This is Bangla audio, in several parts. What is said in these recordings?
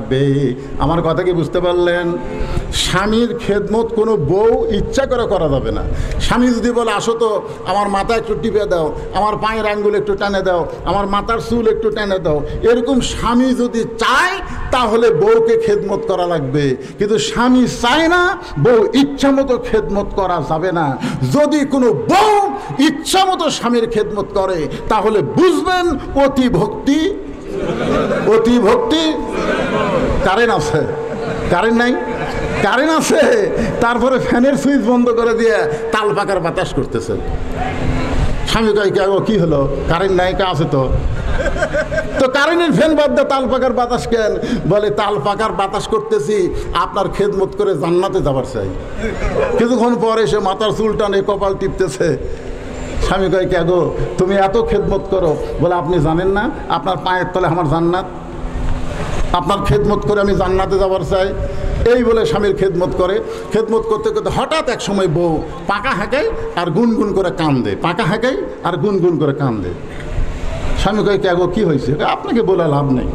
লাগবে। আমার কথা কি বুঝতে পারলেন? স্বামীর খেদমত কোনো বউ ইচ্ছা করে করা যাবে না। স্বামী যদি বলে আসো তো আমার মাথা একটু টিপে দাও, আমার পায়ের আঙ্গুল একটু টানে দাও, আমার মাথার চুল একটু টেনে দাও, এরকম স্বামী যদি চায় তাহলে বউকে খেদমত করা লাগবে। কিন্তু স্বামী চায় না, বউ ইচ্ছা মতো খেদমত করা যাবে না। যদি কোনো বউ ইচ্ছা মতো স্বামীর খেদমত করে তাহলে বুঝবেন অতি ভক্তি। অতি ভক্তি। কারেন্ট আছে? কারেন্ট নাই? কারেন্ট আছে, তারপরে ফ্যানের সুইচ বন্ধ করে দিয়ে তাল পাকার বাতাস করতেছেন। স্বামী কয় কি হলো? কারেন্ট নাই? কা আছে তো। তো কারেন্টের ফ্যান বাদ দিয়ে তাল পাকার বাতাস কেন? বলে তাল পাকার বাতাস করতেছি আপনার খেদমত করে জান্নাতে যাবার চাই। কিছুক্ষণ পরে এসে মাথার চুল টানে কপাল টিপতেছে। স্বামী কয় কে গো তুমি এত খেদমত করো? বলে আপনি জানেন না আপনার পায়ের তলে আমার জান্নাত, আপনার খেদমত করে আমি জান্নাতে যাবার চাই। এই বলে স্বামীর খেদমত করে। খেদমত করতে করতে হঠাৎ এক সময় বউ পাকা হাঁকায় আর গুনগুন করে কান্দে, পাকা হাঁকায় আর গুনগুন করে কান্দে। স্বামী কয় কে গো কি হয়েছে? আপনাকে বলে লাভ নেই,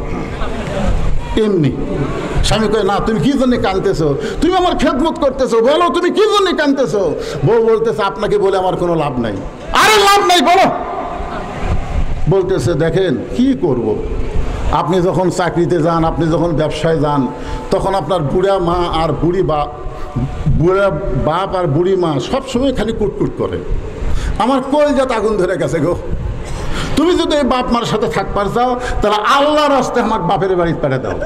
এমনি। স্বামী কয় না তুমি কি জন্য কাঁদতেছো? তুমি আমার খেদমত করতেছো, বলো তুমি কি জন্য কাঁদতেছো? বউ বলতেছে আপনাকে বলে আমার কোনো লাভ নাই। আরে লাভ নাই বলো। বলতেছে দেখেন কি করব, আপনি যখন চাকরিতে যান, আপনি যখন ব্যবসায় যান, তখন আপনার বুড়া মা আর বুড়া বাপ আর বুড়ি মা সবসময় খালি কুটকুট করে। আমার কলজাত আগুন ধরে গেছে গো। তুমি যদি এই বাপ মার সাথে থাকবার চাও তাহলে আল্লাহর রাস্তায় আমার বাপের বাড়ি পাঠিয়ে দাও।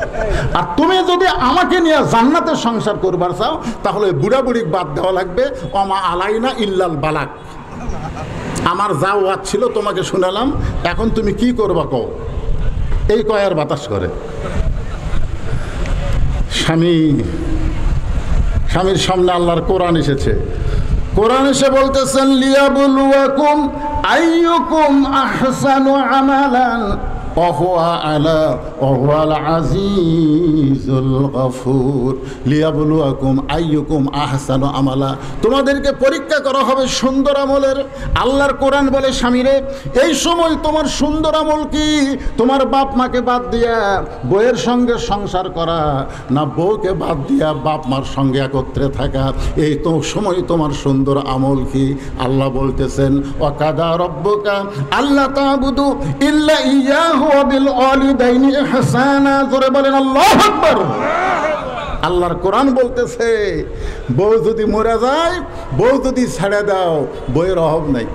আর তুমি যদি আমাকে নিয়ে জান্নাতের সংসার করবার চাও তাহলে বুড়া বুড়ি বাদ দেওয়া লাগবে। অমা আলাইনা ইল্লাল বালাক। আমার যা ওয়াজ ছিল তোমাকে শুনালাম, এখন তুমি কি করবা কও। এই কয়ার বাতাস করে। স্বামীর সামনে আল্লাহর কোরআন এসেছে। কোরআন এসে বলতেছেন লিয়াবলুয়াকুম আইয়ুকুম আহসানু আমালান ওয়া হুয়াল আজিজুল গফুর। লিয়াবলুয়াকুম আইয়ুকুম আহসানু আমালা, তোমাদেরকে পরীক্ষা করা হবে সুন্দর আমলের। আল্লাহর কোরআন বলে স্বামীরে এই সময় তোমার সুন্দর আমল কি? তোমার বাপ মাকে বাদ দিয়া বউয়ের সঙ্গে সংসার করা, না বউকে বাদ দিয়া বাপ মার সঙ্গে একত্রে থাকা? এই তো সময় তোমার সুন্দর আমল কি? আল্লাহ বলতেছেন ওয়াকাদা রব্বুকা আল্লা তা'বুদু ইল্লা ইয়াহু ওয়া বিল ওয়ালিদাইনি ইহসানা। জোরে বলেন আল্লাহু আকবার। আল্লাহর কোরআন বলতেছে বউ যদি মরে যায়, বউ যদি ছেড়ে দাও, বউয়ের অভাব নাই।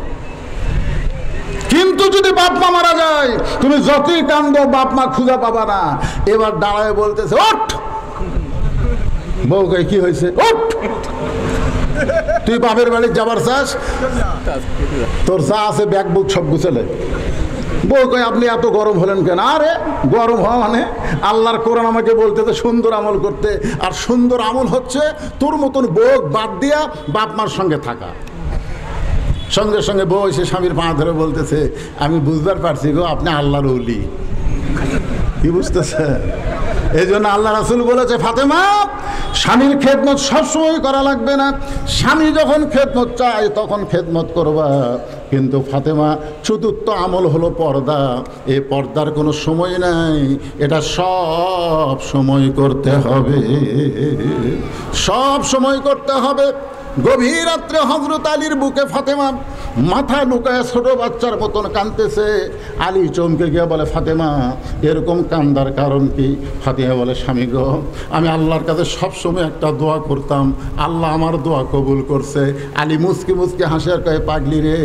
কিন্তু যদি বাপ মা মারা যায়, তুমি যতই কান্দো বাপ মা খুঁজে পাবা না। এবার দাঁড়ায় বলতেছে ওঠ। বউ কয় কি হয়েছে? ওঠ। তুই বাপের বাড়ি যাবার চাস? তোর যা আছে ব্যাগ বুক সব গুছালে। বউ কয় আপনি এত গরম হলেন কেন? আরে গরম হওয়া মানে আল্লাহর কোরআন আমাকে বলতেছে সুন্দর আমল করতে। আর সুন্দর আমল হচ্ছে তোর মতন বউ বাদ দিয়া বাপ মার সঙ্গে থাকা। সঙ্গে সঙ্গে বউ এসে স্বামীর পা ধরে বলতেছে আমি বুঝবার পারছি গো আপনি আল্লাহর ওলি। কি বুঝতেছে? এই জন্য আল্লাহ রাসূল বলেছে ফাতেমা স্বামীর খেদমত সবসময় করা লাগবে না। স্বামী যখন খেদমত চায় তখন খেদমত করবা। কিন্তু ফাতেমা চতুর্থ আমল হলো পর্দা। এই পর্দার কোনো সময় নাই, এটা সব সময় করতে হবে, সব সময় করতে হবে। গভীর রাত্রে হযরত আলীর বুকে ফাতেমা মাথা লুকায় ছোট বাচ্চার মতন কাঁদতেছে। আলী চমকে গিয়ে বলে ফাতেমা এরকম কান্দার কারণ কি? ফাতেমা বলে স্বামী গো আমি আল্লাহর কাছে সবসময় একটা দোয়া করতাম, আল্লাহ আমার দোয়া কবুল করছে। আলী মুচকি মুচকি হাসির কয়ে পাগলি রে,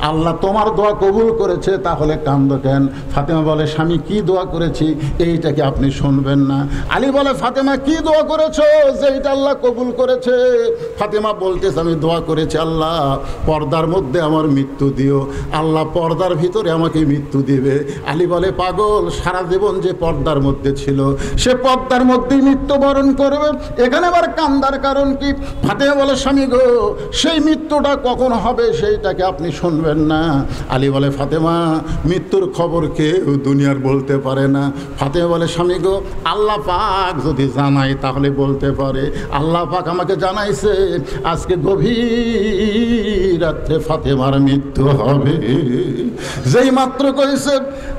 আল্লাহ তোমার দোয়া কবুল করেছে তাহলে কান্দ কেন? ফাতেমা বলে স্বামী কি দোয়া করেছি এইটা কি আপনি শুনবেন না? আলী বলে ফাতেমা কি দোয়া করেছো যে এটা আল্লাহ কবুল করেছে? ফাতেমা বলতেছে আমি দোয়া করেছি আল্লাহ পর্দার মধ্যে আমার মৃত্যু দিও। আল্লাহ পর্দার ভিতরে আমাকে মৃত্যু দিবে। আলী বলে পাগল, সারা জীবন যে পর্দার মধ্যে ছিল সে পর্দার মধ্যেই মৃত্যুবরণ করবে, এখানে আবার কান্দার কারণ কি? ফাতেমা বলে স্বামী গো সেই মৃত্যুটা কখন হবে সেইটাকে আপনি শুনবেন না? আলী বলে ফাতেমা মৃত্যুর খবর কেউ দুনিয়ার বলতে পারে না। ফাতেমা বলে স্বামী গো আল্লাহ পাক যদি জানায় তাহলে বলতে পারে। আল্লাহ পাক আমাকে জানাইছে আজকে গভীর রাত্রে ফাতেমা ফাতেমার মৃত্যু হবে। যেই মাত্র কইছে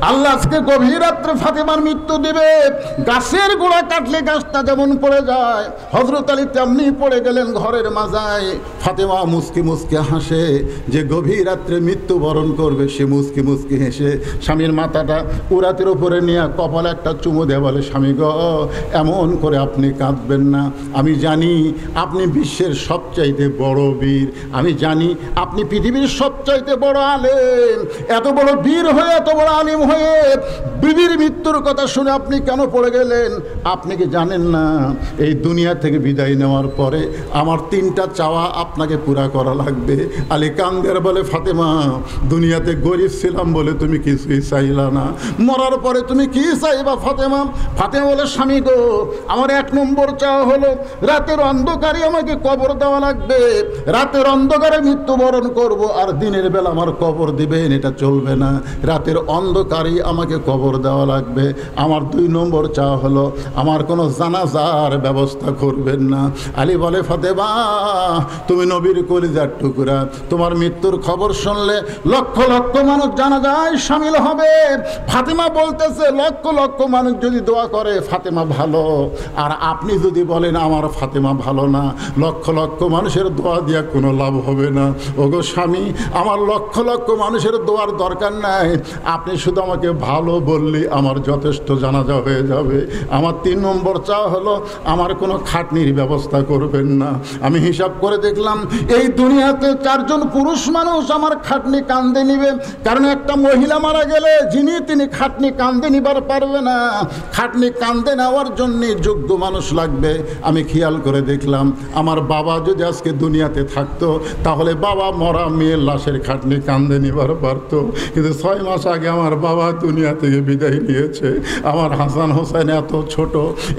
আল্লাহ আজকে গভীর রাত্রে ফাতেমার মৃত্যু দিবে, গাছের গোড়া কাটলে গাছটা যেমন পড়ে যায়, হযরত আলী তেমনি পড়ে গেলেন ঘরের মাজায়। ফাতেমা মুস্কি মুস্কি হাসে, যে গভীর রাত্রে মৃত্যুবরণ করবে সে মুস্কি মুস্কি হেসে স্বামীর মাথাটা উরাতের উপরে নিয়ে কপালে একটা চুমু দেয়, বলে স্বামী গো, এমন করে আপনি কাঁদবেন না। আমি জানি আপনি বিশ্বের সবচাইতে বড় বীর, আমি জানি আপনি পৃথিবীর সবচাইতে বড় আলেম। এত বড় বীর হয়ে, এত বড় আলিম হয়ে বিবির মৃত্যুর কথা শুনে আপনি কেন পড়ে গেলেন? আপনি কি জানেন না এই দুনিয়া থেকে বিদায় নেওয়ার পরে আমার 3টা চাওয়া আপনাকে পুরা করা লাগবে? আলী কান্দের বলে, ফাতেমা, দুনিয়াতে গরিব ছিলাম বলে তুমি কিছুই চাইলা না, মরার পরে তুমি কি চাইবা ফাতেমা? ফাতেমা বলে, স্বামী গো, আমার 1 নম্বর চাওয়া হলো রাতের অন্ধকারে আমাকে কবর দেওয়া লাগবে। রাতের অন্ধকারে মৃত্যুবরণ করব, আর দিনের বেলা আমার কবর দিবেন এটা চলবে না। রাতের অন্ধকারেই আমাকে কবর দেওয়া লাগবে। আমার 2 নম্বর চাওয়া হলো আমার কোনো জানাজার ব্যবস্থা করবেন না। আলী বলে, ফাতেমা, তুমি নবীর কলিজার টুকরা, তোমার মৃত্যুর খবর শুনলে লক্ষ লক্ষ মানুষ জানাজায় শামিল হবে। ফাতেমা বলতেছে, লক্ষ লক্ষ মানুষ যদি দোয়া করে ফাতেমা ভালো, আর আপনি যদি বলেন আমার ফাতেমা ভালো না, লক্ষ লক্ষ মানুষের দোয়া দিয়া কোনো লাভ হবে না। ওগো স্বামী, আমার লক্ষ লক্ষ মানুষের দোয়ার দরকার নাই, আপনি শুধু আমাকে ভালো বললে আমার যথেষ্ট জানাজা হয়ে যাবে। আমার 3 নম্বর চাওয়া হলো আমার কোনো খাটনির ব্যবস্থা করবেন না। আমি হিসাব করে দেখলাম এই দুনিয়াতে 4 জন পুরুষ মানুষ আমার খাটনি কান্দে নিবে, কারণ একটা মহিলা মারা গেলে তিনি খাটনি কান্দে নিবার পারবে না। খাটনি কান্দে নেওয়ার জন্যে যোগ্য মানুষ লাগবে। আমি খেয়াল করে দেখলাম আমার বাবা যদি আজকে দুনিয়াতে থাকতো তাহলে বাবা মরা মেয়ের লাশের খাটনি কান্দে নিবার পারতো, কিন্তু 6 মাস আগে আমার বাবা দুনিয়া থেকে বিদায় নিয়েছে। আমার হাসান হোসেন এত ছোট,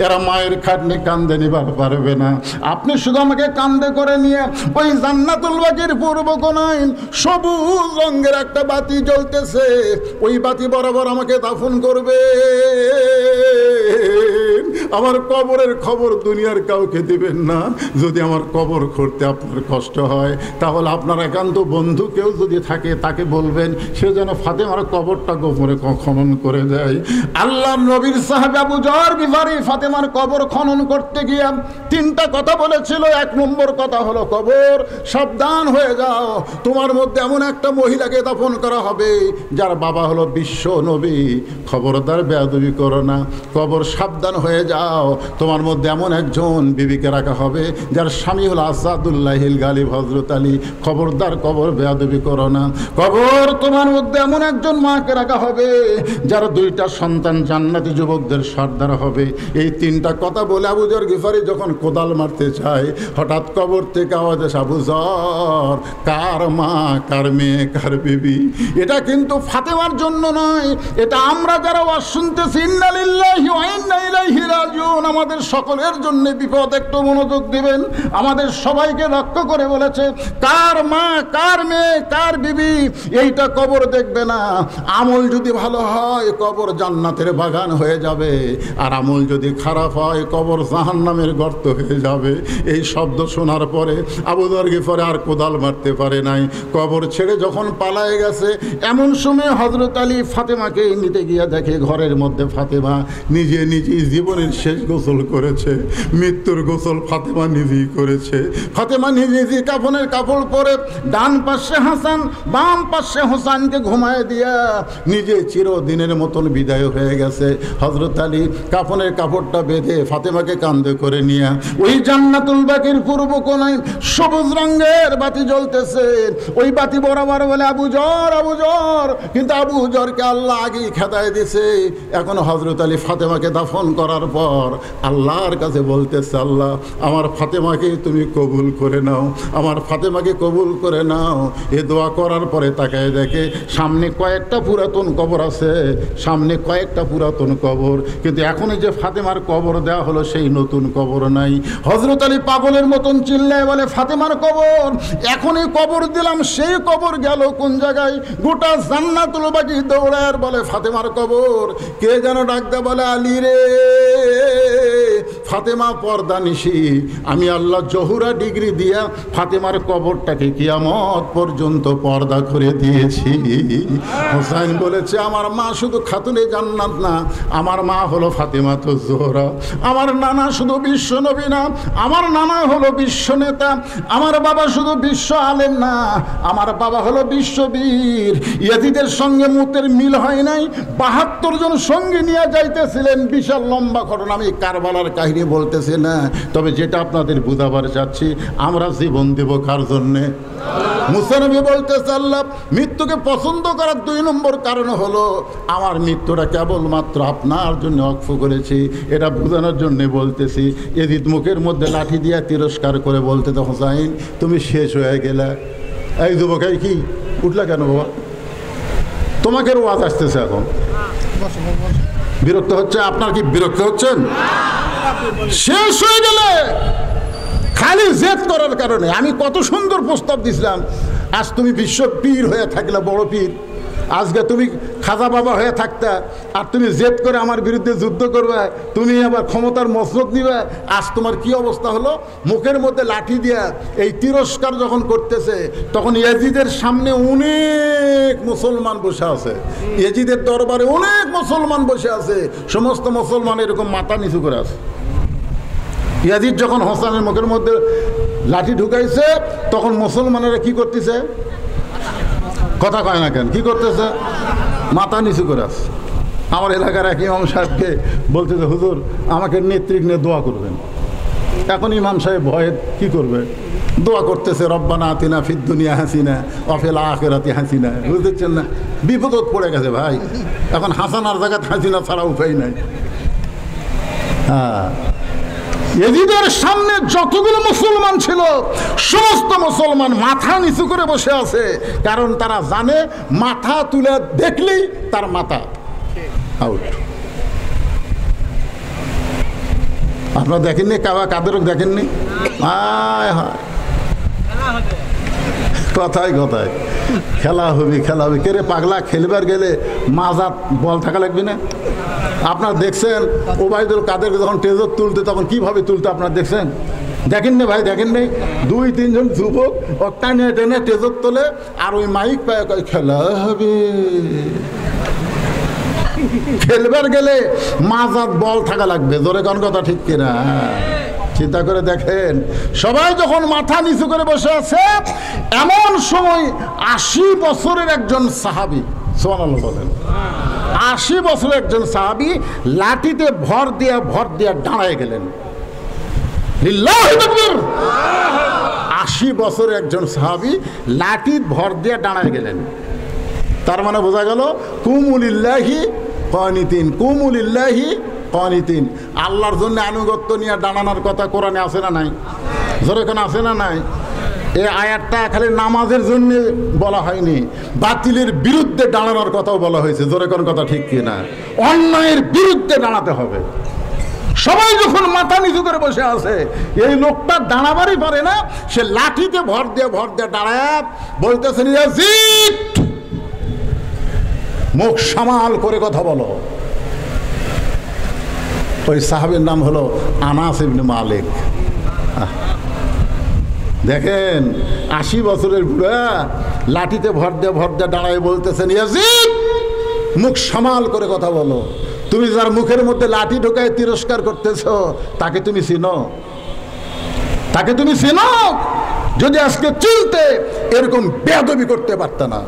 এরা মায়ের খাটনি কান্দে নিবার পারবে না। আপনি শুধু আমাকে কান্দে করে নিয়ে ওই জান্নাতুল বাকির পূর্ব কোণায় সবুজ রঙের একটা বাতি জ্বলতেছে, ওই বাতি বরাবর আমাকে দাফন করবে। আমার কবরের খবর দুনিয়ার কাউকে দিবেন না। যদি আমার কবর করতে আপনার কষ্ট হয় তাহলে আপনার একান্ত বন্ধু কেউ যদি থাকে তাকে বলবেন সে যেন ফাতেমার কবরটা গোপনে খনন করে দেয়। আল্লাহ নবীর সাহাবী আবু যর গিফারি ফাতেমার কবর খনন করতে গিয়ে 3টা কথা বলেছিল। 1 নম্বর কথা হলো, কবর সাবধান হয়ে যাও, তোমার মধ্যে এমন একটা মহিলাকে দাফন করা হবে যার বাবা হলো বিশ্ব নবী, খবরদার বেয়াদবি করো না, কবর সাবধান হয়ে যাও। তোমার মধ্যে এমন একজন বিবিকে রাখা হবে যার স্বামী হলো আসাদুল্লাহিল গালিব হযরত আলী, খবরদার কবর বেয়াদবি করো না। কবর তোমার মধ্যে এমন একজন মাকে রাখা হবে যার 2টা সন্তান জান্নাতি যুবকদের সর্দার হবে। এই 3টা কথা বলে আবু যর গিফারি যখন কোদাল মারতে চায়, হঠাৎ কবর থেকে আওয়াজ আসে, আবু যর, কার মা, কার মেয়ে, কার বিবি? এটা কিন্তু ফাতেমার জন্য নয়, এটা আমরা যারা ওয়াজ শুনতেছি ইন্না লিল্লাহি ওয়া ইন্না ইলাইহি রাজিউন, আমাদের সকলের জন্য বিপদ। একটু মনোযোগ দিবেন, আমাদের সবাইকে লক্ষ্য করে বলেছে কার মা, কার মেয়ে, কার বিবি, এইটা কবর দেখবে না। আমল যদি ভালো হয় কবর জান্নাতের বাগান হয়ে যাবে, আর আমল যদি খারাপ হয় কবর জাহান্নামের গর্ত হয়ে যাবে। এই শব্দ শোনার পরে আবু যর গিফারি আর কোদাল মারতে পারে নাই, কবর ছেড়ে যখন পালায়ে গেছে এমন সময় হযরত আলী ফাতেমাকে নিতে গিয়ে দেখে ঘরের মধ্যে ফাতেমা নিজেই জীবনের শেষ গোসল করেছে। মৃত্যুর গোসল ফাতেমা নিজেই করেছে। ফাতেমা নিজে কাফনের কাপড় পরে ডান পাশে হাসান, বাম পাশে হোসেনকে ঘুমায় দিয়া নিজে চিরদিনের মতন বিদায় হয়ে গেছে। হযরত আলী কাফনের কাপড়টা বেঁধে ফাতেমাকে কাঁধে করে নিয়ে ওই জান্নাতুল বাকির পূর্ব কোণায় সবুজ রঙের বাতি জ্বলতেছে, ওই বাতি বরাবর বলে আবু যর, আবু যর। কিন্তু আবু যরকে আল্লাহ আগেই খেদায় দিছে। এখন হযরত আলী ফাতেমাকে দাফন করার পর আল্লাহর কাছে বলতেছে, আল্লাহ আমার ফাতেমাকে তুমি কবুল করে নাও, আমার ফাতেমাকে কবুল করে নাও। এ দোয়া করার পরে তাকায় দেখে সামনে কয়েকটা পুরাতন কবর আছে, সামনে কয়েকটা পুরাতন কবর, কিন্তু এখনই যে ফাতেমার কবর দেওয়া হলো সেই নতুন কবর নাই। হযরত আলী পাগলের মতন চিল্লায় বলে, ফাতেমার কবর এখনই কবর দিলাম, সেই কবর গেল কোন জায়গায়? গোটা জান্নাতুল বাকি দৌড়ায় বলে ফাতেমার কবর। কে যেন ডাক দেয়, বলে আলী রে। ফাতেমা পর্দা নিশি, আমি আল্লাহ জহুরা ডিগ্রি দিয়া ফাতেমার কবরটাকে কিয়ামত পর্যন্ত পর্দা করে দিয়েছি। হোসাইন বলেছে আমার মা শুধু খাতুনে জান্নাত না, আমার মা হলো ফাতেমা তো জোহরা। আমার নানা শুধু বিশ্ব নবী না, আমার নানা হলো বিশ্ব নেতা। আমার বাবা শুধু বিশ্ব আলেম না, আমার বাবা হলো বিশ্ববীর। ইয়াজিদের সঙ্গে মুতের মিল হয় নাই, ৭২ জন সঙ্গে নিয়ে যাইতেছিলেন। বিশাল লম্বা ঘটনা, আমি কারবালার কাহিনী বলতেছি না, তবে যেটা আপনাদের বুঝাবার চাচ্ছি, আমরা জীবন দেব কার জন্যে? মুসা নবী বলতেছে আল্লাহ মৃত্যুকে পছন্দ করার ২ নম্বর কারণ হলো আমার মৃত্যুটা কেবলমাত্র আপনার জন্য ওয়াকফ করেছি। এটা বোঝানোর জন্যে বলতেছি। এজিদ মুখের মধ্যে লাঠি দিয়া তিরস্কার করে বলতে, তো হোসাইন তুমি শেষ হয়ে গেলে। এই যুবক, এই কি উঠলা কেন বাবা? তোমাকে ওয়াজ আসতেছে এখন, বিরক্ত হচ্ছে? আপনার কি বিরক্ত হচ্ছেন? শেষ হয়ে গেলে খালি জেদ করার কারণে। আমি কত সুন্দর প্রস্তাব দিছিলাম, আজ তুমি বিশ্ব পীর হয়ে থাকলে, বড় পীর। আজকে তুমি খাজা বাবা হয়ে থাকতে, আর তুমি জেদ করে আমার বিরুদ্ধে যুদ্ধ করবে, তুমি আবার ক্ষমতার মসনদ নিবে। আজ তোমার কি অবস্থা হলো? মুখের মধ্যে লাঠি দিয়া এই তিরস্কার যখন করতেছে, তখন ইয়াজিদের সামনে অনেক মুসলমান বসে আছে। ইয়াজিদের দরবারে অনেক মুসলমান বসে আছে। সমস্ত মুসলমান এরকম মাথা নিচু করে আছে। ইয়াজিদ যখন হোসেনের মুখের মধ্যে লাঠি ঢুকাইছে, তখন মুসলমানেরা কি করতেছে? কথা কয় না কেন? কি করতেছে? মাথা নিচু করে আছে। আমার এলাকার এক ইমাম সাহেবকে বলতেছে, হুজুর আমাকে নেতৃত্ব নিয়ে দোয়া করবেন। এখন ইমাম সাহেব ভয়ে কি করবে? দোয়া করতেছে, রব্বানা আতিনা ফিদ দুনিয়া হাসিনা ওয়া ফিল আখিরাতি হাসিনা। বুঝতেছেন না? বিপদত পড়ে গেছে ভাই। এখন হাসানার জায়গায় হাসিনা ছাড়া উপায় নাই। হ্যাঁ, ইয়াজিদের সামনে যতগুলো মুসলমান ছিল, সমস্ত মুসলমান মাথা নিচু করে বসে আছে। কারণ তারা জানে মাথা তুলে দেখলেই তার মাথা আউট। আপনারা দেখেননি? কাদেরও দেখেননি? হায় হায়, কথায় কথায় খেলা হবে, খেলা হবে। কেরে পাগলা, খেলবার গেলে মাজাত বল থাকা লাগবে না? আপনারা দেখছেন ওবায়দুল কাদেরকে যখন টেজর তুলতে, তখন কিভাবে তুলতে আপনারা দেখছেন? দেখেননি ভাই? দেখেননি? ২-৩ জন যুবক ও টানে টেনে টেজর তোলে, আর ওই মাইক পায় কয় খেলা হবে। খেলবার গেলে মাজাত বল থাকা লাগবে। জোরে কোন কথা ঠিক কিনা? চিন্তা করে দেখেন, সবাই যখন মাথা নিচু করে বসে আছে, এমন সময় ৮০ বছরের একজন সাহাবী, সুবহানাল্লাহ বলেন, ৮০ বছরের একজন সাহাবী লাঠিতে ভর দিয়া দাঁড়ায় গেলেন। লিল্লাহি তাকবীর। ৮০ বছরের একজন সাহাবী লাঠি ভর দিয়ে দাঁড়ায় গেলেন। তার মানে বোঝা গেল কুমুলিল্লাহি কানিতিন, কুমুলিল্লাহি কানিতিন। আল্লাহর জন্য আনুগত্য নিয়ে দাঁড়ানোর কথা কোরআনে আছে না নাই? জোরে কোন আছে না নাই? এই আয়াতটা খালি নামাজের জন্য বলা হয়নি, বাতিলের বিরুদ্ধে দাঁড়ানোর কথাও বলা হয়েছে। জোরে কোন কথা ঠিক কিনা? অন্যায়ের বিরুদ্ধে দাঁড়াতে হবে। সবাই যখন মাথা নিচু করে বসে আছে, এই লোকটা দাঁড়াবারই পারে না, সে লাঠিতে ভর দিয়ে দাঁড়ায় বলতেছেন, ইয়াজিদ মুখ সামাল করে কথা বলো। ওই সাহাবীর নাম হলো আনাস ইবনে মালিক। দেখেন ৮০ বছরের বুড়া লাঠিতে ভর দিয়ে দাঁড়ায় বলতেছেন, ইয়াজিদ মুখ সামাল করে কথা বলো। তুমি যার মুখের মধ্যে লাঠি ঢোকায় তিরস্কার করতেছ, তাকে তুমি চিনো? তাকে তুমি চিনো? যদি আজকে চিনতে, এরকম বেয়াদবি করতে পারত না।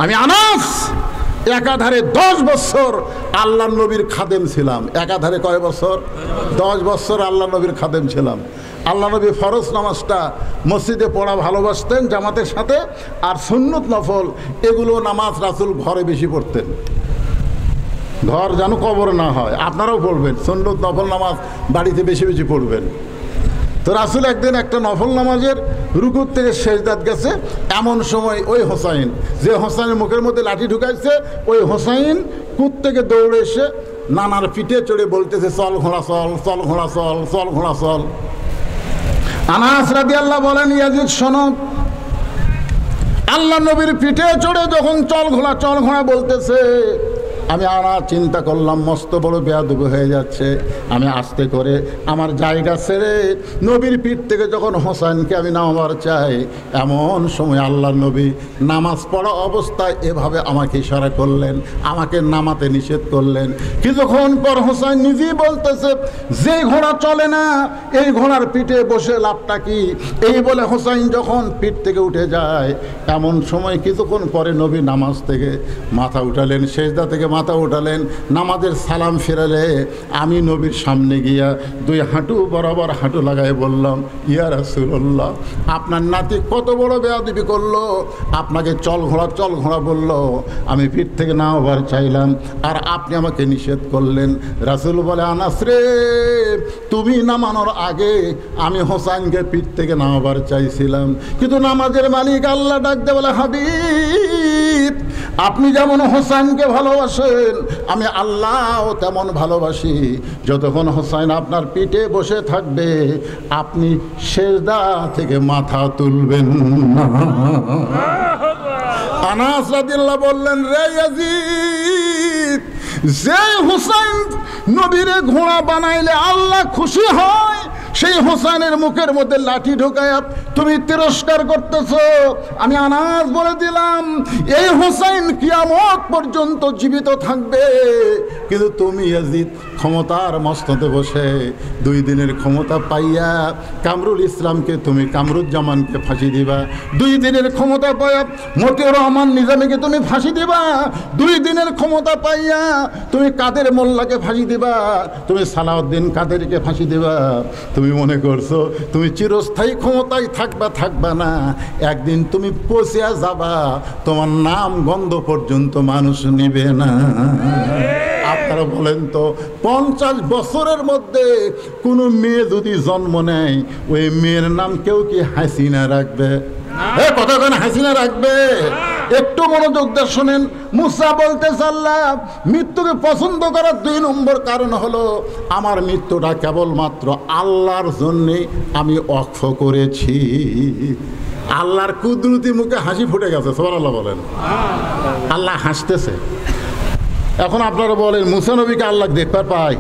আমি আনাস একাধারে ১০ বছর আল্লাহ নবীর খাদেম ছিলাম। একাধারে কয় বছর? ১০ বছর আল্লাহ নবীর খাদেম ছিলাম। আল্লাহ নবী ফরজ নামাজটা মসজিদে পড়া ভালোবাসতেন জামাতের সাথে, আর সুন্নত নফল এগুলো নামাজ রাসূল ঘরে বেশি পড়তেন। ঘর যেন কবর না হয়, আপনারাও পড়বেন সুন্নত নফল নামাজ, বাড়িতে বেশি বেশি পড়বেন। তো রাসূল একদিন একটা নফল নামাজের রুকুর থেকে সেজদাত গেছে। এমন সময় ওই হোসাইন, যে হোসাইনের মুখের মধ্যে লাঠি ঢুকাইছে, ওই হোসাইন কুত থেকে দৌড়ে এসে নানার পিঠে চড়ে বলতেছে, চল ঘোড়া চল, চল ঘোড়া চল, চল ঘোড়া চল। আনাস রাদিয়াল্লাহু বলেন, ইয়াজিদ শোনো, আল্লাহ নবীর পিঠে চড়ে যখন চল ঘোড়া বলতেছে, আমি চিন্তা করলাম মস্ত বড় বেয়াদবি হয়ে যাচ্ছে। আমি আস্তে করে আমার জায়গা ছেড়ে নবীর পিঠ থেকে যখন হোসেনকে আমি নামাবার চাই, এমন সময় আল্লাহর নবী নামাজ পড়া অবস্থায় এভাবে আমাকে ইশারা করলেন, আমাকে নামাতে নিষেধ করলেন। কিছুক্ষণ পর হোসেন নিজেই বলতেছে, যে ঘোড়া চলে না এই ঘোড়ার পিঠে বসে লাভটা কি? এই বলে হোসেন যখন পিঠ থেকে উঠে যায়, এমন সময় কিছুক্ষণ পরে নবী নামাজ থেকে মাথা উঠালেন, সেজদা থেকে মাথা উঠালেন, নামাজের সালাম ফেরালে আমি নবীর সামনে গিয়া দুই হাঁটু বরাবর হাঁটু লাগাই বললাম, ইয়া রাসূলুল্লাহ, আপনার নাতি কত বড় বেয়াদবি করলো, আপনাকে চল ঘোড়া বললো, আমি পিঠ থেকে নামাবার চাইলাম আর আপনি আমাকে নিষেধ করলেন। রাসূল বলে, আনাস রে, তুমি নামানোর আগে আমি হোসেনকে পিঠ থেকে নামাবার চাইছিলাম, কিন্তু নামাজের মালিক আল্লাহ ডাক দে বলে, হাবিব, আপনি যেমন হোসেনকে ভালোবাসেন আমি আল্লাহও তেমন ভালোবাসি। যতক্ষণ হোসেন আপনার পিঠে বসে থাকবে আপনি সেজদা থেকে মাথা তুলবেন না। আনাস রাদিয়াল্লাহু বললেন, রে ইয়াজিদ, যে হোসেন নবীরে ঘোড়া বানাইলে আল্লাহ খুশি হয়, সেই হোসেনের মুখের মধ্যে লাঠি ঢোকায় তুমি তিরস্কার করতেছ। আমি আনাস বলে দিলাম, এই হোসেন কিয়ামত পর্যন্ত জীবিত থাকবে, কিন্তু তুমি ইয়াজিদ ক্ষমতার মস্ততে বসে 2 দিনের ক্ষমতা পাইয়া কামরুল ইসলামকে তুমি কামরুজ্জামানকে ফাঁসি দিবা, 2 দিনের ক্ষমতা পাইয়া মতিউর রহমান নিজামীকে তুমি ফাঁসি দিবা, 2 দিনের ক্ষমতা পাইয়া তুমি কাদের মোল্লাকে ফাঁসি দিবা, তুমি সালাউদ্দিন কাদেরকে ফাঁসি দিবা। তুমি মনে করছো তুমি চিরস্থায়ী ক্ষমতায় থাকবা না, একদিন তুমি পচিয়া যাবা, তোমার নাম গন্ধ পর্যন্ত মানুষ নিবে না। আপনারা বলেন তো, 50 বছরের মধ্যে কোনো মেয়ে যদি জন্ম নেয়, ওই মেয়ের নাম কেউ কি হাসিনা রাখবে? কথা কেন হাসিনা রাখবে? একটু মনোযোগ দিয়ে শোনেন। মুসা বলতেছে, আল্লাহ মৃত্যুকে পছন্দ করার 2 নম্বর কারণ হলো আমার মৃত্যুটা কেবলমাত্র আল্লাহর জন্যে আমি ওয়াকফ করেছি। আল্লাহর কুদরতি মুখে হাসি ফুটে গেছে, সুবহানাল্লাহ বলেন। আল্লাহ হাসতেছে। এখন আপনারা বলেন, মুসা নবীকে আল্লাহ দেখতে পায়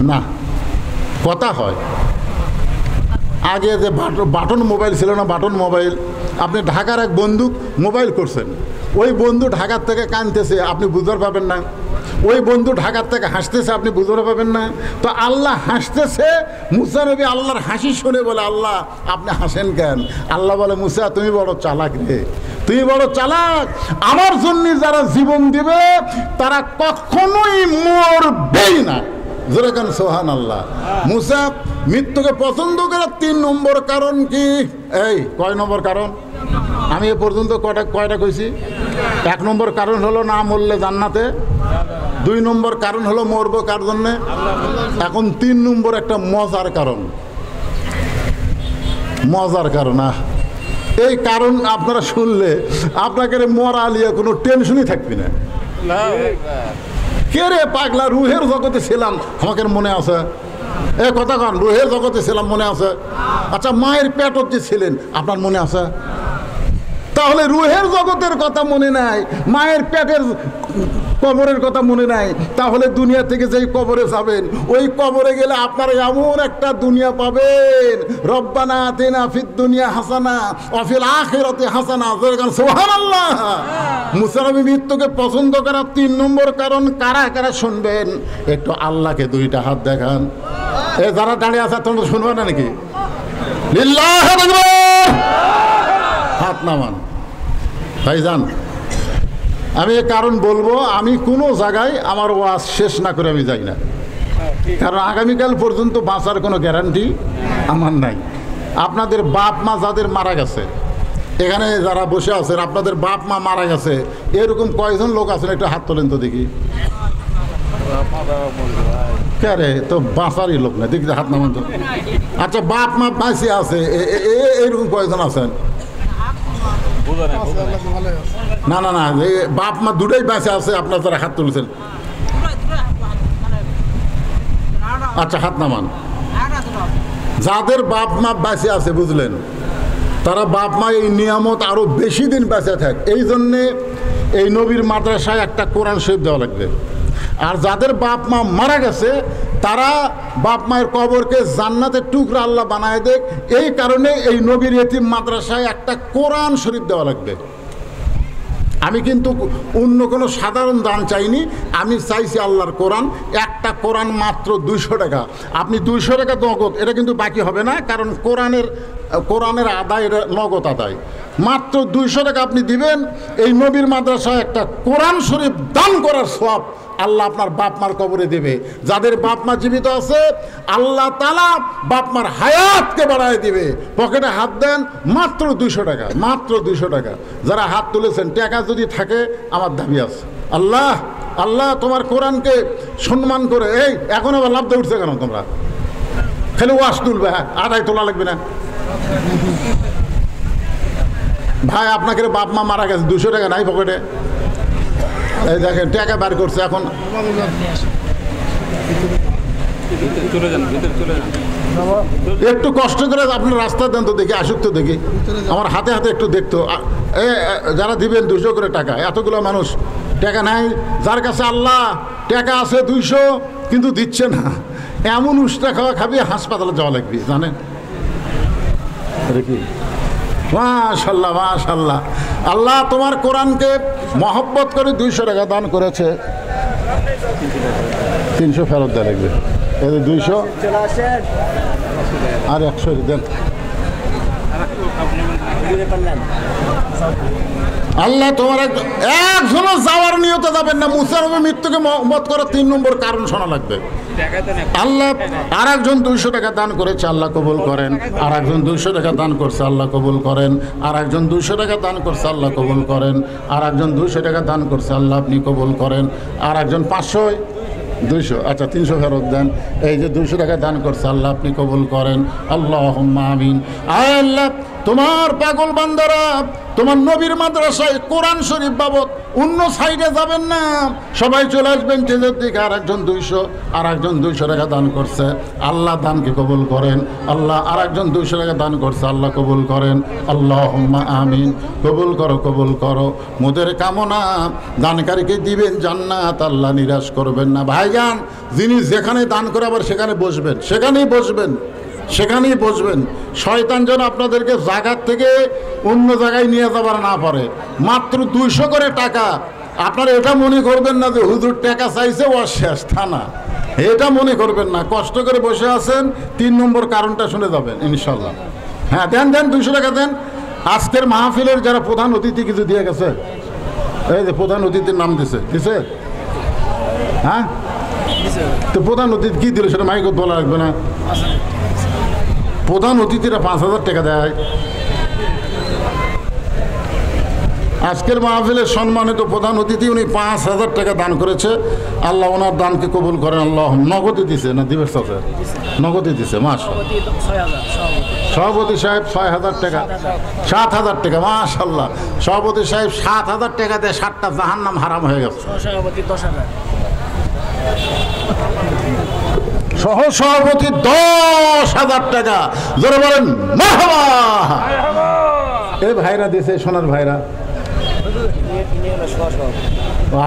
না? কথা হয়। আগে যে বাটন মোবাইল ছিল না, বাটন মোবাইল, আপনি ঢাকার এক বন্ধু মোবাইল করছেন, ওই বন্ধু ঢাকার থেকে কাঁদতেছে, আপনি বুঝতে পারবেন না। ওই বন্ধু ঢাকার থেকে হাসতেছে, আপনি বুঝতে পারবেন না। তো আল্লাহ হাসতেছে, মুসা নবী আল্লাহর হাসি শুনে বলে, আল্লাহ আপনি হাসেন কেন? আল্লাহ বলে, মুসা তুমি বড় চালাক রে, তুমি বড় চালাক। আমার জন্য যারা জীবন দিবে তারা কখনোই মরবেই না। যেরকম সুবহানাল্লাহ। মুসা মৃত্যুকে পছন্দ করার 3 নম্বর কারণ কি? এই কয় নম্বর কারণ? আমি এ পর্যন্ত কয়টা কইছি? 1 নম্বর কারণ হলো না মরলে জান্নাতে, 2 নম্বর কারণ হলো মরবো কার জন্যে, এখন 3 নম্বর একটা মজার কারণ। এই কারণ আপনারা শুনলে আপনাকে মরা আলিয়া কোনো টেনশনই থাকবে না। কে রে পাগলা, রুহের জগতে ছিলাম, আমাকে মনে আছে? কথা কন, রুহের জগতে ছিলাম, মনে আছে? আচ্ছা, মায়ের পেটত যে ছিলেন আপনার মনে আছে? তাহলে রুহের জগতের কথা মনে নাই, মায়ের পেটের কবরের কথা মনে নাই, তাহলে দুনিয়া থেকে যেই কবরে যাবেন, ওই কবরে গেলে আপনারা এমন একটা দুনিয়া পাবেন, রব্বানা আতিনা ফিদ দুনিয়া হাসানা ওয়া ফিল আখিরাতি হাসানা। সুবহানাল্লাহ। মুসা নবী মৃত্যুকে পছন্দ করার 3 নম্বর কারণ কারা কারা শুনবেন? একটু আল্লাহকে 2টা হাত দেখান। যারা দাঁড়িয়ে আছে তোমরা শুনবে না নাকি? লিল্লাহি আকবার, হাত নামান। ভাইজান, আমি এ কারণ বলবো, আমি কোনো জায়গায় আমার ওয়াজ শেষ না করে আমি যাই না, কারণ আগামীকাল পর্যন্ত বাঁচার কোনো গ্যারান্টি আমার নাই। আপনাদের বাপ মা যাদের মারা গেছে, এখানে যারা বসে আছেন, আপনাদের বাপ মা মারা গেছে, এরকম কয়জন লোক আছেন? একটু হাত তোলেন তো দেখি। কে রে? তো বাঁচারই লোক না, দেখি হাত নামান তো। আচ্ছা, বাপ মা বাঁচে আছে, এইরকম কয়জন আছেন? না না না, বাপ মা দুটাই বেঁচে আছে, আপনার যারা হাত তুলেছেন। আচ্ছা, হাত নামান। যাদের বাপ মা বেঁচে আছে, বুঝলেন, তারা বাপ মা এই নিয়ামত আরো বেশি দিন বেঁচে থাক। এই জন্যে এই নবীর মাদ্রাসায় একটা কোরআন শরীফ দেওয়া লাগবে। আর যাদের বাপ মা মারা গেছে তারা বাপ মায়ের কবরকে জান্নাতের টুকরা আল্লাহ বানায় দেখ, এই কারণে এই নবীর এতিম মাদ্রাসায় একটা কোরআন শরীফ দেওয়া লাগবে। আমি কিন্তু অন্য কোনো সাধারণ দান চাইনি, আমি চাইছি আল্লাহর কোরআন। একটা কোরআন মাত্র 200 টাকা। আপনি 200 টাকা নগদ, এটা কিন্তু বাকি হবে না, কারণ কোরআনের আদায়, এটা নগদ আদায়। মাত্র 200 টাকা আপনি দিবেন, এই নবীর মাদ্রাসায় একটা কোরআন শরীফ দান করার সওয়াব আল্লাহ আপনার বাপ মার কবরে দেবে। যাদের বাপ মা জীবিত আছে আল্লাহ তাআলা বাপ মার হায়াতকে বাড়ায় দিবে। পকেটে হাত দেন, মাত্র 200 টাকা, মাত্র 200 টাকা। যারা হাত তুলেছেন, টাকা যদি থাকে আমার দাবি আছে। আল্লাহ আল্লাহ তোমার কোরআনকে সম্মান করে। এই এখন আবার লাভ দিয়ে উঠছে কেন তোমরা? খালি ওয়াশ তুলবে, হ্যাঁ আদায় তোলা লাগবে না। ভাই আপনাকে বাপ মা মারা গেছে, 200 টাকা নাই পকেটে। এই দেখেন টাকা বার করছে এখন। একটু কষ্ট করে আপনার রাস্তা দেন তো দেখি, আসুক তো দেখি, আমার হাতে হাতে একটু দেখতো। যারা দিবেন 200 করে টাকা, এতগুলো মানুষ টাকা নাই। যার কাছে আল্লাহ টাকা আছে 200 কিন্তু দিচ্ছে না, এমন উষ্টা খাওয়া খাবি হাসপাতালে যাওয়া লাগবে, জানেন কি? মাশাল্লাহ মাশাল্লাহ। আল্লাহ তোমার কোরআনকে মহব্বত করে 200 টাকা দান করেছে, 300 ফেরত দেওয়া লাগবে। এই 200 আর 100 দেন। আল্লাহ তোমার একজনও যাওয়ার নিয়তে যাবেন না, মুসা নবী মৃত্যুকে মত করার 3 নম্বর কারণ শোনা লাগবে। আল্লাহ আর একজন 200 টাকা দান করেছে, আল্লাহ কবুল করেন। আর একজন 200 টাকা দান করছে, আল্লাহ কবুল করেন। আর একজন 200 টাকা দান করছে, আল্লাহ কবুল করেন। আর একজন 200 টাকা দান করছে, আল্লাহ আপনি কবুল করেন। আর একজন 500 200, আচ্ছা 300 ফেরত দেন। এই যে 200 টাকা দান করছে, আল্লাহ আপনি কবুল করেন। আল্লাহুম্মা আমিন। আল্লাহ তোমার পাগল বান্দারা তোমার নবীর মাদ্রাসায় কোরআন শরীফ বাবদ অন্য সাইডে যাবেন না, সবাই চলে আসবেন স্টেজের দিকে। আর একজন 200, আর একজন 200 টাকা দান করছে, আল্লাহ দানকে কবুল করেন। আল্লাহ আর একজন 200 টাকা দান করছে, আল্লাহ কবুল করেন। আল্লাহুম্মা আমিন। কবুল করো, কবুল করো। মোদের কামনা দানকারীকে দিবেন জান্নাত, আল্লাহ নিরাশ করবেন না। ভাইজান, যিনি যেখানে দান করে আবার সেখানে বসবেন, সেখানেই বসবেন, সেখানেই বসবেন। শয়তান যেন আপনাদেরকে জায়গার থেকে অন্য জায়গায় নিয়ে যাবার না পারে। মাত্র 200 করে টাকা। আপনারা এটা মনে করবেন না যে হুজুর টাকা চাইছে ও শেষ, তা না, এটা মনে করবেন না। কষ্ট করে বসে আছেন, 3 নম্বর কারণটা শুনে যাবেন ইনশাল্লাহ। হ্যাঁ দেন দেন, 200 টাকা দেন। আজকের মাহফিলের যারা প্রধান অতিথি কিছু দিয়ে গেছে, এই যে প্রধান অতিথির নাম দিছে, হ্যাঁ তো প্রধান অতিথি কি দিল সেটা মাইকত বলা লাগবে না। প্রধান অতিথিরা 5000 টাকা দেয়। আজকের মাহফিলের সম্মানিত প্রধান অতিথি উনি 5000 টাকা দান করেছে, আল্লাহ ওনার দানকে কবুল করেন। আল্লাহ নগদে দিছে না দিবেশ আছে, নগদে দিছে। সভাপতি সাহেব 6000 টাকা, 7000 টাকা, মাশাআল্লাহ। সভাপতি সাহেব 7000 টাকা দিয়ে 7টা জাহান্নাম হারাম হয়ে গেছে। সহ সভাপতি 10,000 টাকা। জোরে বলেন মারহাবা। এই ভাইরা দিছে, সোনার ভাইরা।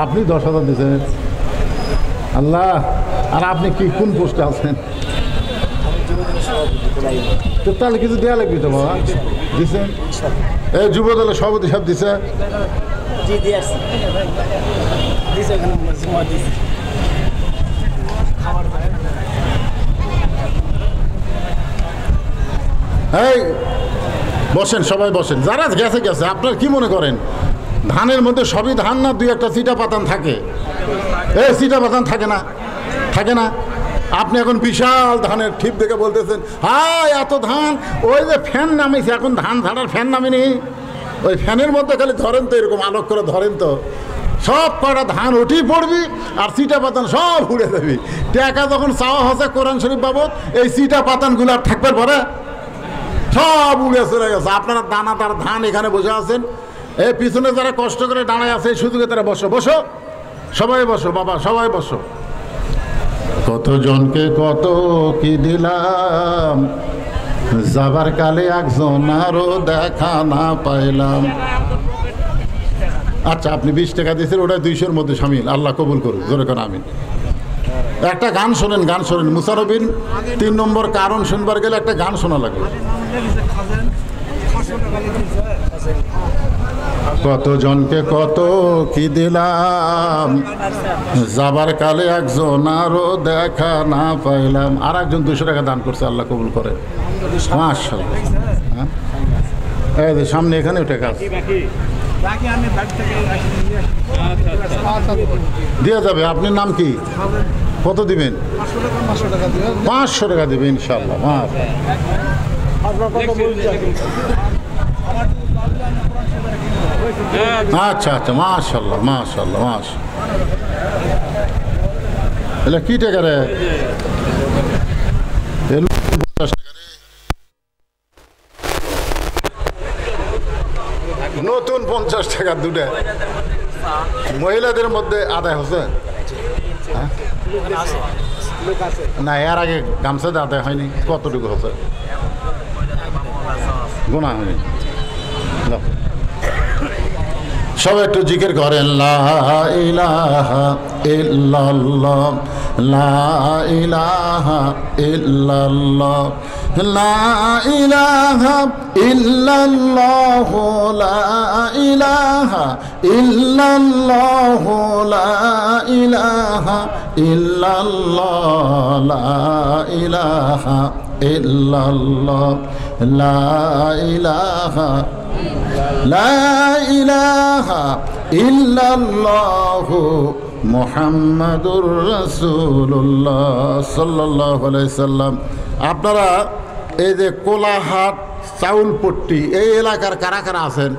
আপনি 10,000 দিয়েছেন, আল্লাহ। আর আপনি কি কোন পোস্টে আছেন? তো তাহলে কিছু দেওয়া লাগবে তো বাবা, দিচ্ছেন। এই যুব দলের সভাপতি সাহেব দিছে। এই বসেন, সবাই বসেন। যারা গেছে গেছে। আপনার কি মনে করেন ধানের মধ্যে সবই ধান না? 2-1টা চিটা পাতান থাকে। এই চিটা পাতান থাকে না, থাকে না? আপনি এখন বিশাল ধানের ঠিপ দেখে বলতেছেন হায় এত ধান। ওই যে ফ্যান নামেছে, এখন ধান ঝাড়ার ফ্যান নামেনি। ওই ফ্যানের মধ্যে খালি ধরেন তো, এরকম আলোক করে ধরেন তো, সব কটা ধান উঠেই পড়বি আর চিটা পাতান সব উড়ে যাবি। টাকা যখন চাওয়া হচ্ছে কোরআন শরীফ বাবদ, এই চিটা পাতানগুলো আর থাকবে পরে সব উড়ে চলে গেছে। আপনারা দানাদার ধান এখানে বসে আছেন, এই পিছনে যারা কষ্ট করে দাঁড়ায় আছে সুযোগে তারা বসো, বসো, সবাই বসো বাবা, সবাই বসো। কতজনকে কত কি দিলাম, যাবার কালে একজন আরো দেখা না পাইলাম। আচ্ছা, আপনি 20 টাকা দিয়েছেন, ওটা 200-র মধ্যে শামিল। আল্লাহ কবুল করুন, জোরে করে আমিন। একটা গান শোনেন, গান শোনেন। মুসারবিন 3 নম্বর কারণ শুনবার গেলে একটা গান শোনা লাগবে। কত জনকে কত কি দিলাম, যাবার কালে একজন আরো দেখা না পাইলাম। আর একজন 200 টাকা দান করছে, আল্লাহ কবুল করে। মাশাআল্লাহ। হ্যাঁ, এই যে সামনে এখানে টাকা আছে, দিয়ে যাবে। আপনার নাম কি? কত দিবেন? 500 টাকা দিবেন ইনশাআল্লাহ। আচ্ছা আচ্ছা, মাশাআল্লাহ মাশাআল্লাহ মাশাআল্লাহ। এটা কি টাকা রে? নতুন 50 টাকা দুটা মহিলাদের মধ্যে আদায় হচ্ছে না? এর আগে গামছাতে আদায় হয়নি? কতটুকু হচ্ছে গোনা হয়নি? সব একটু জিকির করেন, লা ইলাহা ইল্লাল্লাহ, লা ইলাহা ইল্লাল্লাহ, লা ইলাহা ইল্লাল্লাহ, লা ইলাহা ইল্লাল্লাহ, লা ইলাহা ইল্লাল্লাহ, লা ইলাহা ইল্লাল্লাহ, লা ইলাহা লা ইলাহা ইল্লাল্লাহু মুহাম্মাদুর রাসূলুল্লাহ সাল্লাল্লাহু আলাইহি সাল্লাম। আপনারা এই যে কোলাহাট চাউলপট্টি এই এলাকার কারা কারা আছেন?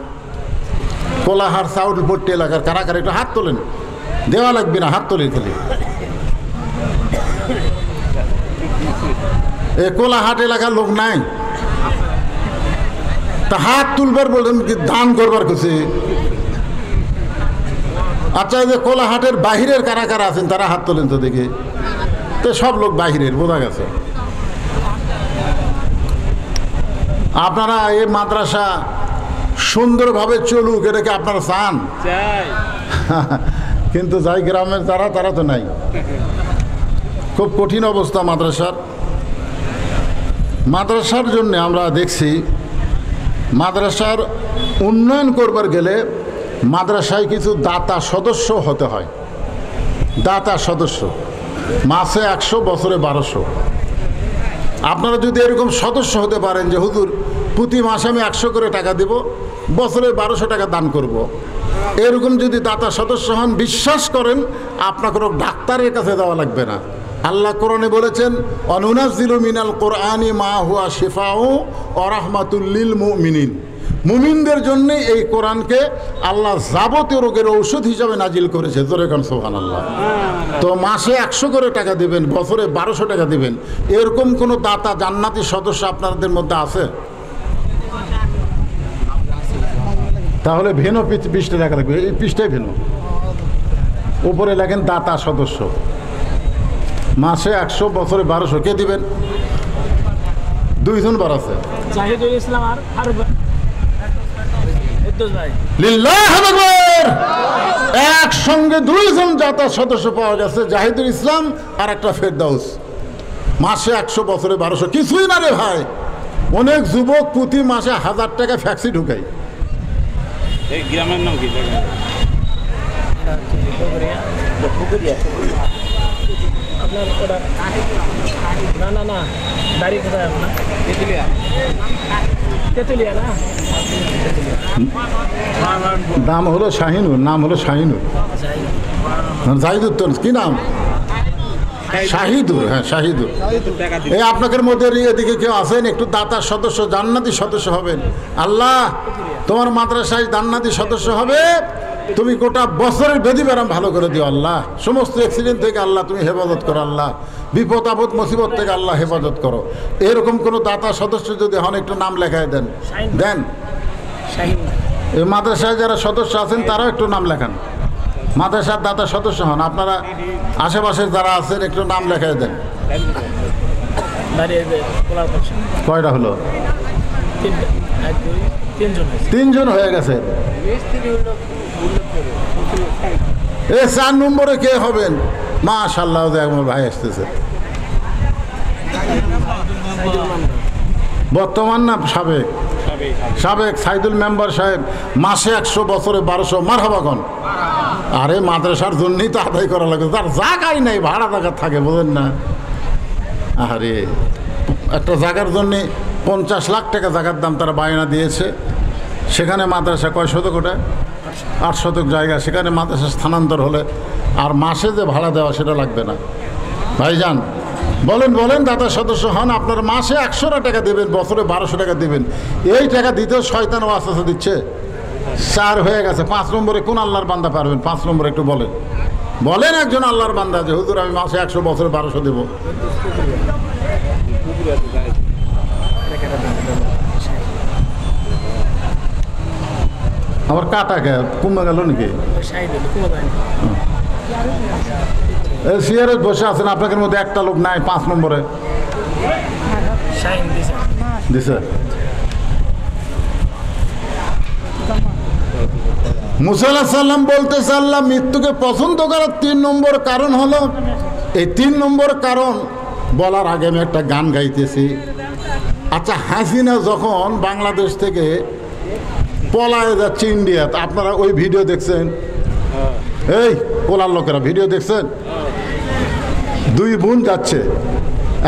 কোলাহাট চাউলপট্টি এলাকার কারা কারা একটু হাত তোলেন। দেওয়া লাগবে না, হাত তোলেন খালি। এই কোলাহাট এলাকার লোক নাই? তা হাত তুলবার বললেন কি দান করবার কিছু? আচ্ছা, এই যে কোলাহাটের বাহিরের কারা কারা আছেন তারা হাত তোলেন তো দেখি। তো সব লোক বাহিরের, বোঝা গেছে। আপনারা এই মাদ্রাসা সুন্দরভাবে চলুক, এটাকে আপনারা চান? কিন্তু যাই গ্রামের তারা তো নাই। খুব কঠিন অবস্থা মাদ্রাসার জন্য আমরা দেখছি মাদ্রাসার উন্নয়ন করবার গেলে মাদ্রাসায় কিছু দাতা সদস্য হতে হয়। দাতা সদস্য মাসে 100, বছরে 1200। আপনারা যদি এরকম সদস্য হতে পারেন যে হুজুর প্রতি মাসে আমি 100 করে টাকা দেব, বছরে 1200 টাকা দান করব, এরকম যদি দাতা সদস্য হন, বিশ্বাস করেন আপনাকে ডাক্তারের কাছে যাওয়া লাগবে না। আল্লাহ কোরআনে বলেছেন, অনুনাজ্জিলু মিনাল কোরআনি মা হুয়া শিফাউ ওয়া রাহমাতুল লিল মুমিনিন। মুমিনদের জন্য এই কোরআনকে আল্লাহ যাবতীয় রোগের ঔষধ হিসাবে নাজিল করেছে। জোরে কান সুবহানাল্লাহ। তো মাসে 100 করে টাকা দিবেন, বছরে 1200 টাকা দিবেন, এরকম কোন দাতা জান্নাতি সদস্য আপনাদের মধ্যে আছে? তাহলে ভেনো পৃষ্ঠে লেখা থাকবে, এই পৃষ্ঠায় ভেনো, উপরে লেখেন দাতা সদস্য। মাসে 100, বছরে 1200। কে দিবেন? 2 জন বার আছে, জাহিদুল ইসলাম আর লিল্লাহু আকবার। একসঙ্গে 2 জন দাতা সদস্য পাওয়া গেছে, জাহিদুল ইসলাম আর একটা ফেরদাউস। মাসে 100, বছরে 1200। কিছুই না রে ভাই। অনেক যুবক প্রতি মাসে 1000 টাকা ফ্যাক্সি ঢুকায়। এই গ্রামের নাম কি? নাম হলো শাহিনুর, নাম হলো শাহিনুর। জাহিদুর তো কি নাম? শাহিদুর। হ্যাঁ, শাহিদুর। এই আপনাদের মধ্যে এদিকে কেউ আছেন একটু দাতার সদস্য, জান্নাতি সদস্য হবেন? আল্লাহ তোমার মাদ্রাসায় জান্নাতি সদস্য হবে, তুমি গোটা বছরের বেদি ব্যারাম ভালো করে দিও আল্লাহ। সমস্ত অ্যাক্সিডেন্ট থেকে আল্লাহ তুমি হেফাজত করো আল্লাহ। বিপদ আপদ মুসিবত থেকে আল্লাহ হেফাজত করো। এরকম কোনো দাতা সদস্য যদি হন একটু নাম লেখায় দেন। এই মাদ্রাসায় যারা সদস্য আছেন তারাও একটু নাম লেখান। মাদ্রাসার দাতা সদস্য হন। আপনারা আশেপাশে যারা আছেন একটু নাম লেখায় দেন। কয়টা হলো? 3 জন হয়ে গেছে। এ 4 নম্বরে কে হবেন? মাশাআল্লাহ, আমার ভাই আসতেছে। বর্তমান না সাবেক? সাবেক সাইদুল মেম্বার সাহেব মাসে 100, বছরে 1200। মারহাবা কোন? আরে মাদ্রাসার জন্যই তো আদায় করা লাগে, তার জায়গাই নাই, ভাড়া জায়গা থাকে, বোঝেন না? আরে একটা জায়গার জন্যে 50 লাখ টাকা জায়গার দাম তারা বায়না দিয়েছে। সেখানে মাদ্রাসা কয় শতক? ওটা 8 শতক জায়গা। সেখানে মাদ্রাসা স্থানান্তর হলে আর মাসে যে ভাড়া দেওয়া সেটা লাগবে না। ভাইজান বলেন দাতা সদস্য হন, আপনার মাসে 100 টাকা দেবেন, বছরে 1200 টাকা দেবেন। এই টাকা দিতেও শয়তান ওয়াসওয়াসা দিচ্ছে। 4 হয়ে গেছে। 5 নম্বরে কোন আল্লাহর বান্দা পারবেন? 5 নম্বরে একটু বলেন একজন আল্লাহর বান্দা যে হুজুর আমি মাসে 100, বছরে 1200 দেবো। আমার কাটা কে কমে গেল নাকি? সিয়ারে বসে আছেন, আপনাদের মধ্যে একটা লোক নাই 5 নম্বরে দিছে। মুসা আলাইহিস সালাম বলতেছে আল্লাহ মৃত্যুকে পছন্দ করার 3 নম্বর কারণ হলো, এই 3 নম্বর কারণ বলার আগে আমি একটা গান গাইতেছি। আচ্ছা, হাসিনা যখন বাংলাদেশ থেকে পলায় যাচ্ছে ইন্ডিয়াতে, আপনারা ওই ভিডিও দেখছেন? এই পোলার লোকেরা ভিডিও দেখছেন? 2 বোন যাচ্ছে,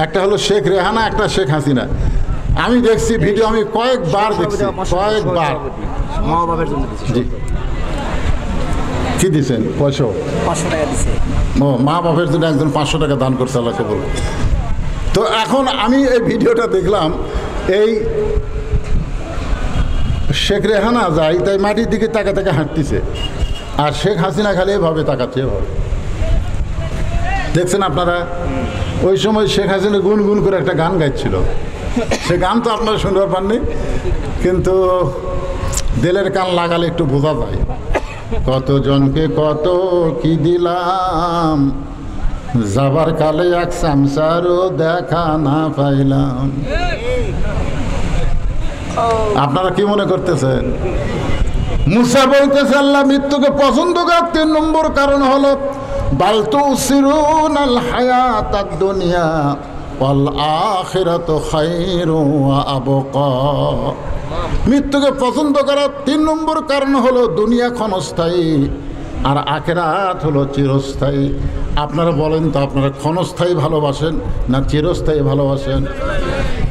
একটা হলো শেখ রেহানা, একটা শেখ হাসিনা। আমি দেখছি ভিডিও, আমি কয়েকবার দেখছি, কয়েকবার। জি, কি দিচ্ছেন? 500 টাকা দিচ্ছে। ও, মা বাপের জন্য একজন 500 টাকা দান করছে, আল্লাহ কবুল। তো এখন আমি এই ভিডিওটা দেখলাম, এই শেখ রেহানা যাই তাই মাটির দিকে তাকা তাকা হাঁটতেছে, আর শেখ হাসিনা খালি এভাবে তাকাচ্ছে, এভাবে। দেখছেন আপনারা? ওই সময় শেখ হাসিনা গুনগুন করে একটা গান গাইছিল। সে গান তো আপনারা শুনতে পাননি, কিন্তু দিলের কান লাগালে একটু বোঝা যায়। কতজনকে কত কি দিলাম, যাবার কালে এক সামসারও দেখা না পাইলাম। আপনারা কি মনে করতেছেন? মুসা বলতেছে আল্লাহ মৃত্যুকে পছন্দ করার 3 নম্বর কারণ হলো বাল তুসিরুনাল হায়াতাদ দুনিয়া ওয়াল আখিরাতু খায়রু ওয়া আবকা। মৃত্যুকে পছন্দ করার 3 নম্বর কারণ হলো দুনিয়া ক্ষণস্থায়ী আর আখিরাত হলো চিরস্থায়ী। আপনারা বলেন তো, আপনারা ক্ষণস্থায়ী ভালোবাসেন না চিরস্থায়ী ভালোবাসেন?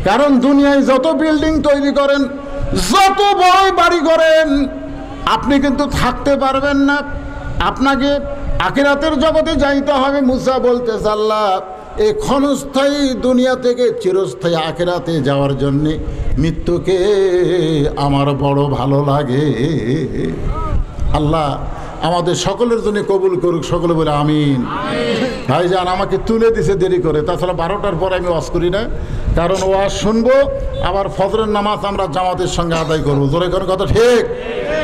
কারণ দুনিয়ায় যত বিল্ডিং তৈরি করেন, যত বড় বাড়ি করেন, আপনি কিন্তু থাকতে পারবেন না। আপনাকে আখিরাতের জগতে যাইতে হবে। মুসা বলতেছে আল্লাহ এই ক্ষণস্থায়ী দুনিয়া থেকে চিরস্থায়ী আখিরাতে যাওয়ার জন্যে মৃত্যুকে আমার বড় ভালো লাগে। আল্লাহ আমাদের সকলের জন্য কবুল করুক, সকলে বলে আমিন। ভাইজান আমাকে তুলে দিছে দেরি করে, তাছাড়া 12টার পর আমি ওয়াজ করি না, কারণ ওয়াজ শুনবো, আবার ফজরের নামাজ আমরা জামাতের সঙ্গে আদায় করবো। জোরে কোনো কথা ঠিক?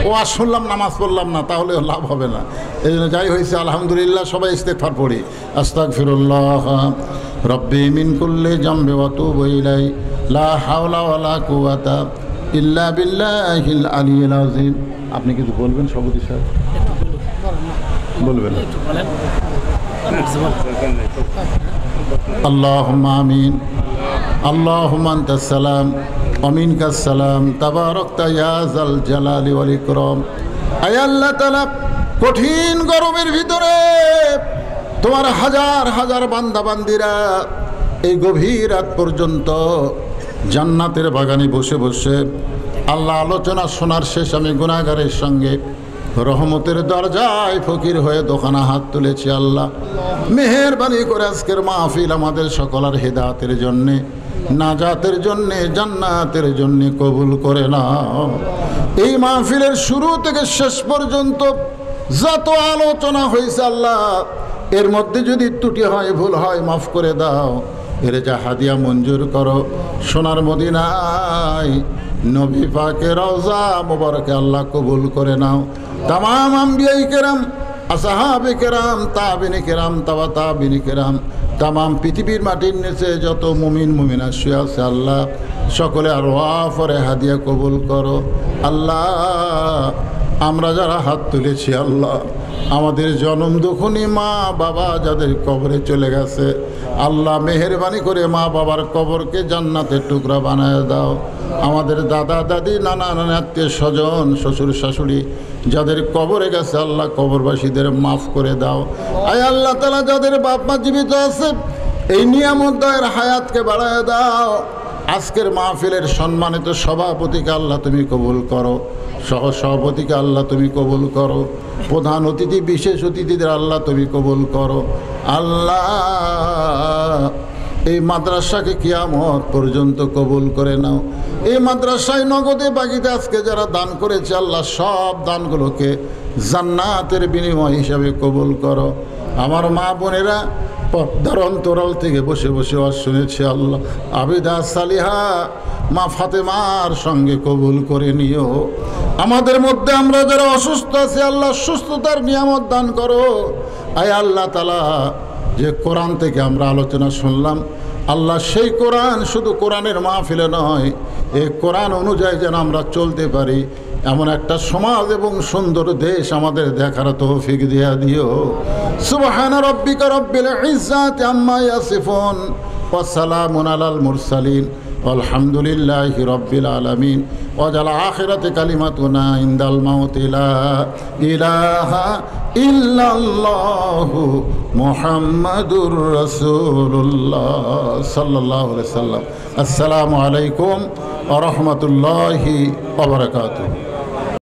ওয়াজ শুনলাম, নামাজ পড়লাম না, তাহলে লাভ হবে না। এই জন্য যাই হয়েছে আলহামদুলিল্লাহ, সবাই ইস্তেগফার পড়ি। আস্তাগফিরুল্লাহ রব্বি মিন কুল্লি জামবি ওয়া তুবু ইলাইহি লা হাওলা ওয়ালা কুওয়াতা ইল্লা বিল্লাহিল আলিয়্যিল আযীম। আপনি কিছু বলবেন সভাপতি সাহেব? বলবেন? আল্লাহুম্মা আমিন। আল্লাহুম্মা আনতাস সালাম ওয়া মিনকাস সালাম তাবারাকতা ইয়া যাল জালালি ওয়াল ইকরাম। আয় আল্লাহ তাআলা, কঠিন গরমের ভিতরে তোমার হাজার হাজার বান্দা বান্দিরা এই গভীর রাত পর্যন্ত জান্নাতের বাগানে বসে বসে আল্লাহ আলোচনা শোনার শেষ আমি গুনাহগারের সঙ্গে রহমতের দরজায় ফকির হয়ে দোকানা হাত তুলেছি। আল্লাহ মেহেরবানি করে আজকের মাহফিল আমাদের সকলের হেদায়েতের জন্যে, নাজাতের জন্যে, জান্নাতের জন্যে কবুল করে নাও। এই মাহফিলের শুরু থেকে শেষ পর্যন্ত যত আলোচনা হয়েছে আল্লাহ, এর মধ্যে যদি ত্রুটি হয়, ভুল হয়, মাফ করে দাও। এর যা হাদিয়া মঞ্জুর করো সোনার মদিনায় নবী পাকের রওজা মোবারকে আল্লাহ কবুল করে নাও। তামাম আম্বিয়ায়ে কেরাম, আসহাবে কেরাম, তাবিনে কেরাম, তাবা তাবিনে কেরাম, তামাম পৃথিবীর মাটির নিচে যত মুমিন মুমিনা শুয়ে আছে আল্লাহ সকলে আর ওয়াফরে হাদিয়া কবুল করো। আল্লাহ আমরা যারা হাত তুলেছি আল্লাহ, আমাদের জনম দুঃখনী মা বাবা যাদের কবরে চলে গেছে, আল্লাহ মেহেরবানি করে মা বাবার কবরকে জান্নাতের টুকরা বানায় দাও। আমাদের দাদা দাদি নানা নানা আত্মীয় স্বজন শ্বশুর শাশুড়ি যাদের কবরে গেছে আল্লাহ কবরবাসীদের মাফ করে দাও। আয় আল্লাহ তাআলা যাদের বাপ মা জীবিত আছে এই নিয়ামত দয়ের হায়াতকে বাড়ায় দাও। আজকের মাহফিলের সম্মানিত সভাপতিকে আল্লাহ তুমি কবুল করো, সহ সভাপতিকে আল্লাহ তুমি কবুল করো, প্রধান অতিথি বিশেষ অতিথিদের আল্লাহ তুমি কবুল করো। আল্লাহ এই মাদ্রাসাকে কিয়ামত পর্যন্ত কবুল করে নাও। এই মাদ্রাসায় নগদে বাকিতে আজকে যারা দান করেছে আল্লাহ সব দানগুলোকে জান্নাতের বিনিময় হিসাবে কবুল করো। আমার মা বোনেরা পর্দার অন্তরাল থেকে বসে বসে ওয়াজ শুনেছে আল্লাহ আবিদা সালিহা মা ফাতেমার সঙ্গে কবুল করে নিও। আমাদের মধ্যে আমরা যারা অসুস্থ আছি আল্লাহ সুস্থতার নিয়ামত দান করো। আয় আল্লাহ তাআলা যে কোরআন থেকে আমরা আলোচনা শুনলাম আল্লাহ সেই কোরআন শুধু কোরআনের মাহফিলে নয়, এই কোরআন অনুযায়ী যেন আমরা চলতে পারি এমন একটা সমাজ এবং সুন্দর দেশ আমাদের দেখার তৌফিক দিয়া দিও। সুবহান রাব্বিকা রব্বিল ইজ্জাতি আম্মা ইয়াসিফুন ওয়া সালামুন আলাল মুরসালিন আলহামদুলিল্লাহি রব্বিল আলামিন। ওয়াজাল আখিরাতি কালিমাতুনা ইনদাল মাউতি লা ইলাহা ইল্লাল্লাহু মুহাম্মাদুর রাসূলুল্লাহ সাল্লাল্লাহু আলাইহি সাল্লাম। আসসালামু আলাইকুম ওয়া রাহমাতুল্লাহি ওয়া বারাকাতুহু।